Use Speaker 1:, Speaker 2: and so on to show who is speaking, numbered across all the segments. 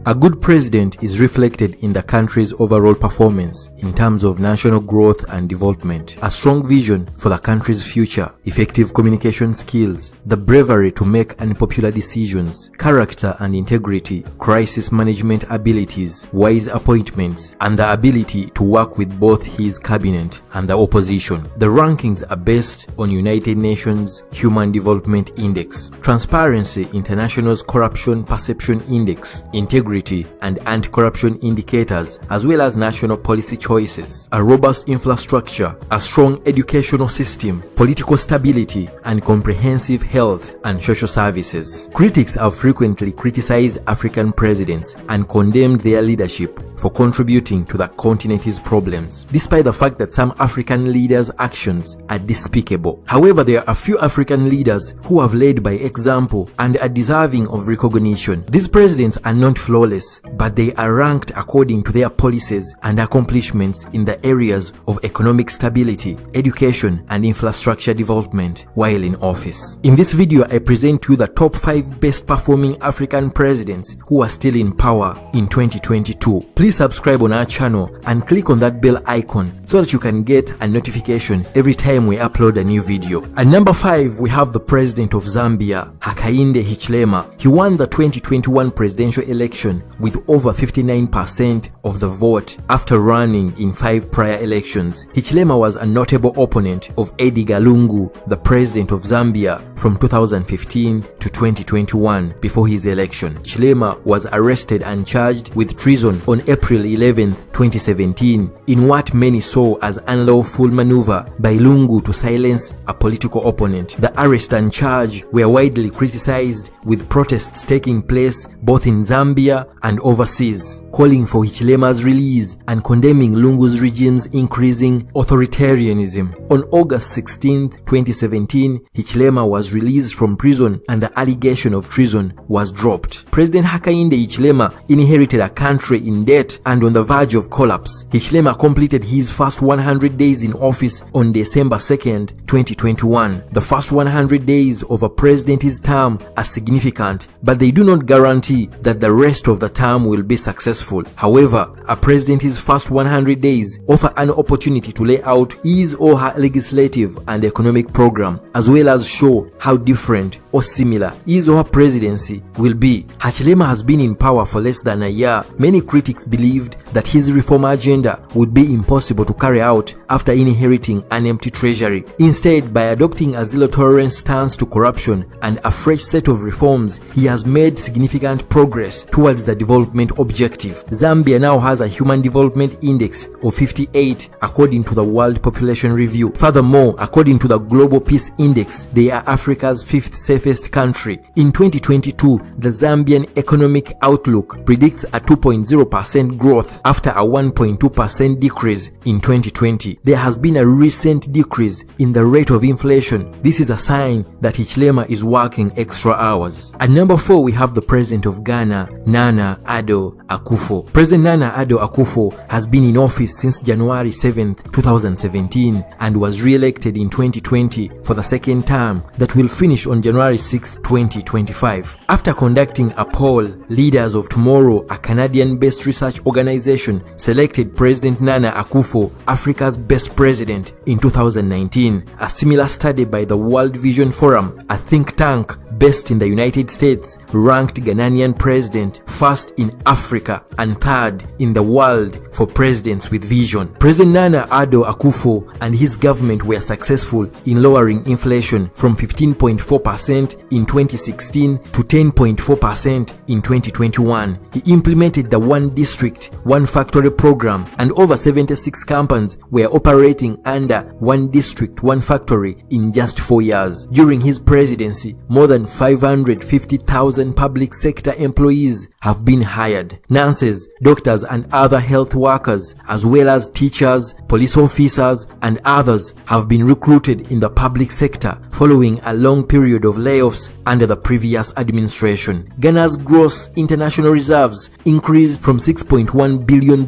Speaker 1: A good president is reflected in the country's overall performance in terms of national growth and development, a strong vision for the country's future, effective communication skills, the bravery to make unpopular decisions, character and integrity, crisis management abilities, wise appointments, and the ability to work with both his cabinet and the opposition. The rankings are based on United Nations Human Development Index, Transparency International's Corruption Perception Index, Integrity and anti-corruption indicators, as well as national policy choices. A robust infrastructure, a strong educational system, political stability, and comprehensive health and social services. Critics have frequently criticized African presidents and condemned their leadership for contributing to the continent's problems, despite the fact that some African leaders' actions are despicable. However, there are a few African leaders who have led by example and are deserving of recognition. These presidents are not flawless, but they are ranked according to their policies and accomplishments in the areas of economic stability, education, and infrastructure development while in office. In this video, I present to you the top 5 best performing African presidents who are still in power in 2022. Please subscribe on our channel and click on that bell icon so that you can get a notification every time we upload a new video. At number 5, we have the president of Zambia, Hakainde Hichilema. He won the 2021 presidential election with over 59% of the vote after running in 5 prior elections. Hichilema was a notable opponent of Edgar Lungu, the president of Zambia, from 2015 to 2021 before his election. Hichilema was arrested and charged with treason on April 11, 2017, in what many saw as unlawful maneuver by Lungu to silence a political opponent. The arrest and charge were widely criticized, with protests taking place both in Zambia and overseas, calling for Hichilema's release and condemning Lungu's regime's increasing authoritarianism. On August 16, 2017, Hichilema was released from prison and the allegation of treason was dropped. President Hakainde Hichilema inherited a country in debt and on the verge of collapse. Hichilema completed his first 100 days in office on December 2nd, 2021. The first 100 days of a president's term are significant, but they do not guarantee that the rest of the term will be successful. However, a president's first 100 days offer an opportunity to lay out his or her legislative and economic program, as well as show how different or similar his or her presidency will be. Hichilema has been in power for less than a year. Many critics believed that his reform agenda would be impossible to carry out after inheriting an empty treasury. Instead, by adopting a zero-tolerance stance to corruption and a fresh set of reforms, he has made significant progress towards the development objective. Zambia now has a Human Development Index of 58 according to the World Population Review. Furthermore, according to the Global Peace Index, they are Africa's 5th safest country. In 2022, the Zambian Economic Outlook predicts a 2.0% growth after a 1.2% decrease in 2020. There has been a recent decrease in the rate of inflation. This is a sign that Hichilema is working extra hours. At number 4, we have the president of Ghana, Nana Addo Akufo. President Nana Addo Akufo has been in office since January 7, 2017 and was re-elected in 2020 for the second term that will finish on January 6, 2025. After conducting a poll, Leaders of Tomorrow, a Canadian-based research organization, selected President Nana Akufo Africa's best president in 2019. A similar study by the World Vision Forum, a think tank based in the United States, ranked Ghanaian president first in Africa and third in the world for presidents with vision. President Nana Addo Akufo and his government were successful in lowering inflation from 15.4% in 2016 to 10.4% in 2021. He implemented the One District, One Factory program, and over 76 companies were operating under One District, One Factory in just 4 years. During his presidency, more than 550,000 public sector employees have been hired. Nurses, doctors, and other health workers, as well as teachers, police officers, and others have been recruited in the public sector following a long period of layoffs under the previous administration. Ghana's gross international reserves increased from $6.1 billion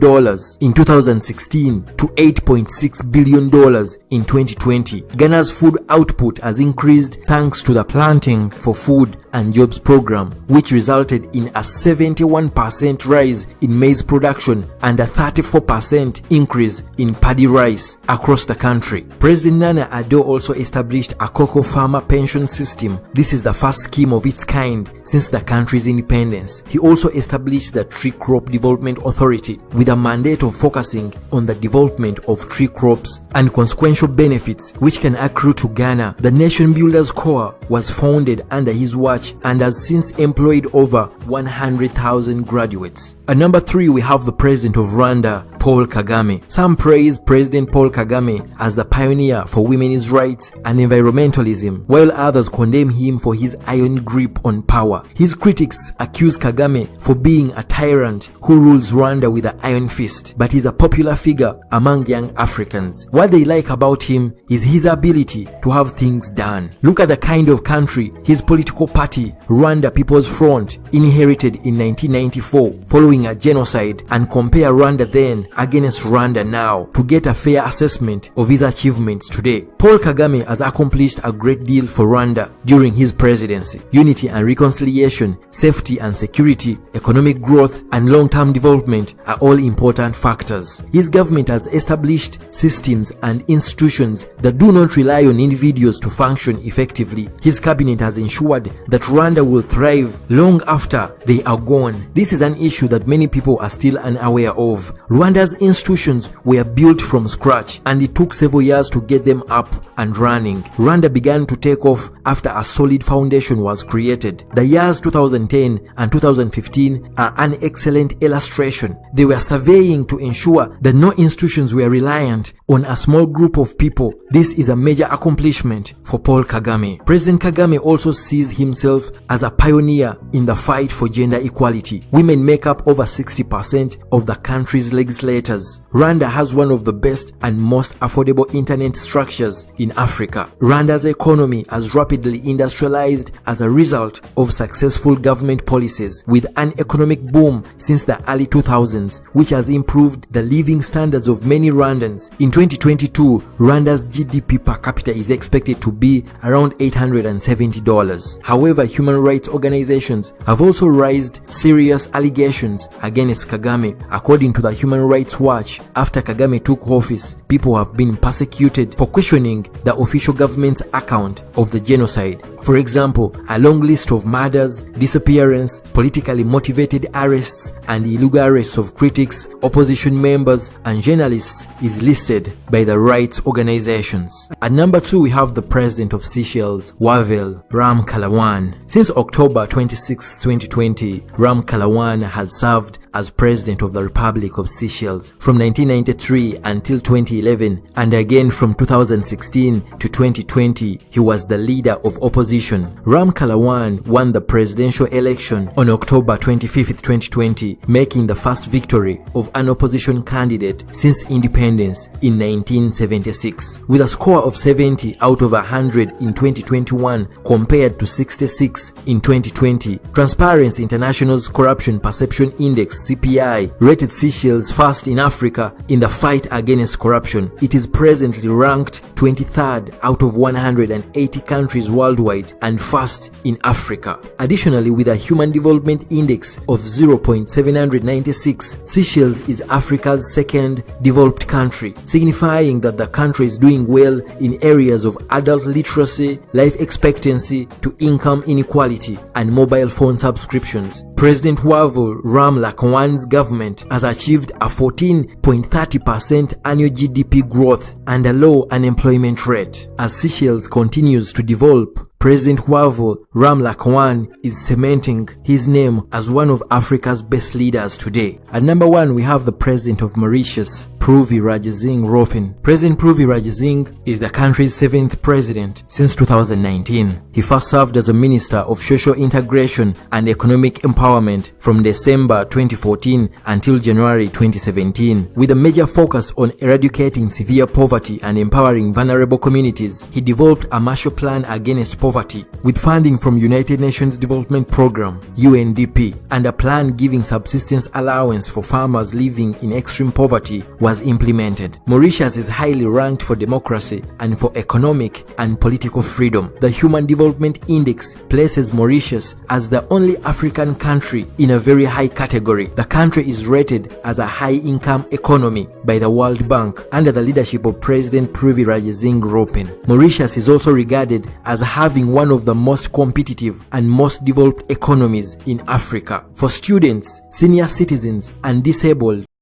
Speaker 1: in 2016 to $8.6 billion in 2020. Ghana's food output has increased thanks to the planting for food and Jobs Program, which resulted in a 71% rise in maize production and a 34% increase in paddy rice across the country. President Nana Addo also established a cocoa farmer pension system. This is the first scheme of its kind since the country's independence. He also established the Tree Crop Development Authority with a mandate of focusing on the development of tree crops and consequential benefits which can accrue to Ghana. The Nation Builders Corps was founded under his watch and has since employed over 100,000 graduates. At number 3, we have the president of Rwanda, Paul Kagame. Some praise President Paul Kagame as the pioneer for women's rights and environmentalism, while others condemn him for his iron grip on power. His critics accuse Kagame for being a tyrant who rules Rwanda with an iron fist, but he's a popular figure among young Africans. What they like about him is his ability to have things done. Look at the kind of country his political party, Rwanda People's Front, inherited in 1994 following a genocide, and compare Rwanda then against Rwanda now to get a fair assessment of his achievements today. Paul Kagame has accomplished a great deal for Rwanda during his presidency. Unity and reconciliation, safety and security, economic growth, and long-term development are all important factors. His government has established systems and institutions that do not rely on individuals to function effectively. His cabinet has ensured that Rwanda will thrive long after they are gone. This is an issue that many people are still unaware of. Rwanda's institutions were built from scratch, and it took several years to get them up and running. Rwanda began to take off after a solid foundation was created. The years 2010 and 2015 are an excellent illustration. They were surveying to ensure that no institutions were reliant on a small group of people. This is a major accomplishment for Paul Kagame. President Kagame also sees himself as a pioneer in the fight for gender equality. Women make up over 60% of the country's legislators. Rwanda has one of the best and most affordable internet structures in Africa. Rwanda's economy has rapidly industrialized as a result of successful government policies, with an economic boom since the early 2000s, which has improved the living standards of many Rwandans. In 2022, Rwanda's GDP per capita is expected to be around $870. However, human rights organizations have also raised serious allegations against Kagame. According to the Human Rights Watch, after Kagame took office, people have been persecuted for questioning the official government's account of the genocide. For example, a long list of murders, disappearance, politically motivated arrests, and illegal arrests of critics, opposition members, and journalists is listed by the rights organizations. At number 2, we have the president of Seychelles, Wavel Ramkalawan. Since October 26, 2020, Ramkalawan has served as president of the Republic of Seychelles from 1993 until 2011, and again from 2016 to 2020 he was the leader of opposition. Ramkalawan won the presidential election on October 25, 2020, making the first victory of an opposition candidate since independence in 1976, with a score of 70 out of 100 in 2021 compared to 66 in 2020. Transparency International's Corruption Perception Index (CPI) rated Seychelles first in Africa in the fight against corruption. It is presently ranked 23rd out of 180 countries worldwide and first in Africa. Additionally, with a Human Development Index of 0.796, Seychelles is Africa's second developed country, signifying that the country is doing well in areas of adult literacy, life expectancy to income inequality, and mobile phone subscriptions. President Wavel Ramkalawan's government has achieved a 14.30% annual GDP growth and a low unemployment rate. As Seychelles continues to develop, President Wavel Ramkalawan is cementing his name as one of Africa's best leaders today. At number 1, we have the president of Mauritius, Pruvi Rajasinghropin. President Pruvi Rajasinghropin is the country's 7th president since 2019. He first served as a Minister of Social Integration and Economic Empowerment from December 2014 until January 2017. With a major focus on eradicating severe poverty and empowering vulnerable communities, he developed a Marshall Plan against poverty with funding from United Nations Development Program (UNDP), and a plan giving subsistence allowance for farmers living in extreme poverty was was implemented. Mauritius is highly ranked for democracy and for economic and political freedom. The Human Development Index places Mauritius as the only African country in a very high category. The country is rated as a high-income economy by the World Bank under the leadership of President Privilege Zingropen. Mauritius is also regarded as having one of the most competitive and most developed economies in Africa. For students, senior citizens, and disabled,